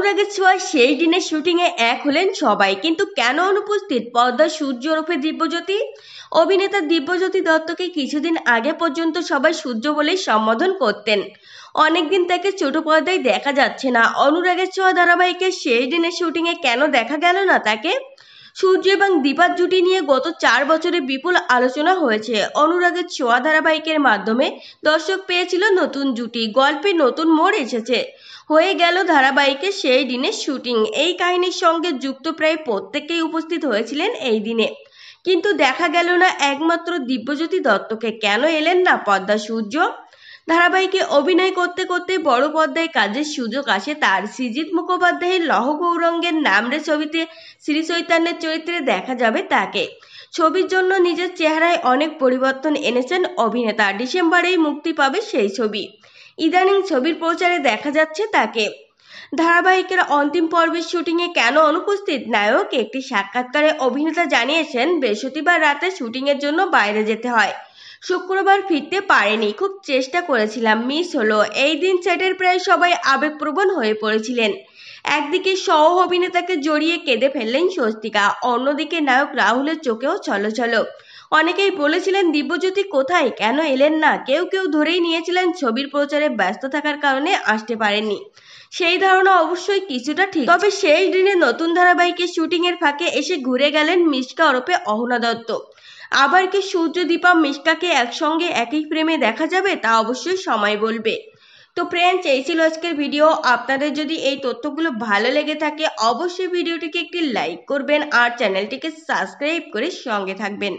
অনুরাগের ছোঁয়া শেষ দিনের শুটিংয়ে এক হলেন সবাই, কিন্তু কেন অনুপস্থিত পর্দার সূর্য ওরফে দিব্যজ্যোতি? অভিনেতা দিব্যজ্যোতি দত্তকে কিছুদিন আগে পর্যন্ত সবাই সূর্য বলেই সম্বোধন করতেন। অনেকদিন তাকে ছোট পর্দায় দেখা যাচ্ছে না। অনুরাগের ছোঁয়া ধারাবাহিকের শেষ দিনের শুটিংয়ে কেন দেখা গেল না তাকে? সূর্য এবং দীপার জুটি নিয়ে গত 4 বছরে বিপুল আলোচনা হয়েছে। অনুরাগের ছোঁয়া ধারাবাহিকের মাধ্যমে দর্শক পেয়েছিল নতুন জুটি, গল্পে নতুন মোড় এসেছে, হয়ে গেল ধারাবাহিকের সেই দিনের শুটিং। এই কাহিনীর সঙ্গে যুক্ত প্রায় প্রত্যেকেই উপস্থিত হয়েছিলেন এই দিনে, কিন্তু দেখা গেল না একমাত্র দিব্যজ্যোতি দত্তকে। কেন এলেন না পর্দা সূর্য? ধারাবাহিকে অভিনয় করতে করতে বড় পর্দায় কাজের সুযোগ আসে তার। সৃজিত মুখোপাধ্যায়ের লহ গৌরঙ্গের নামরে ছবিতে শ্রী চৈতন্যের চরিত্রে দেখা যাবে তাকে। ছবির জন্য নিজের চেহারায় অনেক পরিবর্তন এনেছেন অভিনেতা। ডিসেম্বরেই মুক্তি পাবে সেই ছবি। ইদানিং ছবির প্রচারে দেখা যাচ্ছে তাকে। ধারাবাহিকের অন্তিম পর্বের শুটিংয়ে কেন অনুপস্থিত নায়ক? একটি সাক্ষাৎকারে অভিনেতা জানিয়েছেন, বৃহস্পতিবার রাতে শুটিংয়ের জন্য বাইরে যেতে হয়, শুক্রবার ফিরতে পারেনি, খুব চেষ্টা করেছিলাম, মিস হলো। এই দিন সেটের প্রায় সবাই আবেগপ্রবণ হয়ে পড়েছিলেন। একদিকে সহ অভিনেতাকে জড়িয়ে কেঁদে ফেললেন স্বস্তিকা, অন্যদিকে নায়ক রাহুলের চোখেও ছলছল। অনেকেই বলেছিলেন দিব্যজ্যোতি কোথায়, কেন এলেন না? কেউ কেউ ধরেই নিয়েছিলেন ছবির প্রচারে ব্যস্ত থাকার কারণে আসতে পারেননি। সেই ধারণা অবশ্যই কিছুটা ঠিক, তবে শেষ দিনে নতুন ধারাবাহিকের শুটিং এর ফাঁকে এসে ঘুরে গেলেন মিশকা ওরফে অহনা দত্ত। আবার কি সূর্য দীপা মিশকাকে একসঙ্গে একই ফ্রেমে দেখা যাবে, তা অবশ্যই সময় বলবে। তো ফ্রেন্ডস, এই ছিল আজকের ভিডিও। আপনাদের যদি এই তথ্যগুলো ভালো লেগে থাকে অবশ্যই ভিডিওটিকে একটি লাইক করবেন আর চ্যানেলটিকে সাবস্ক্রাইব করে সঙ্গে থাকবেন।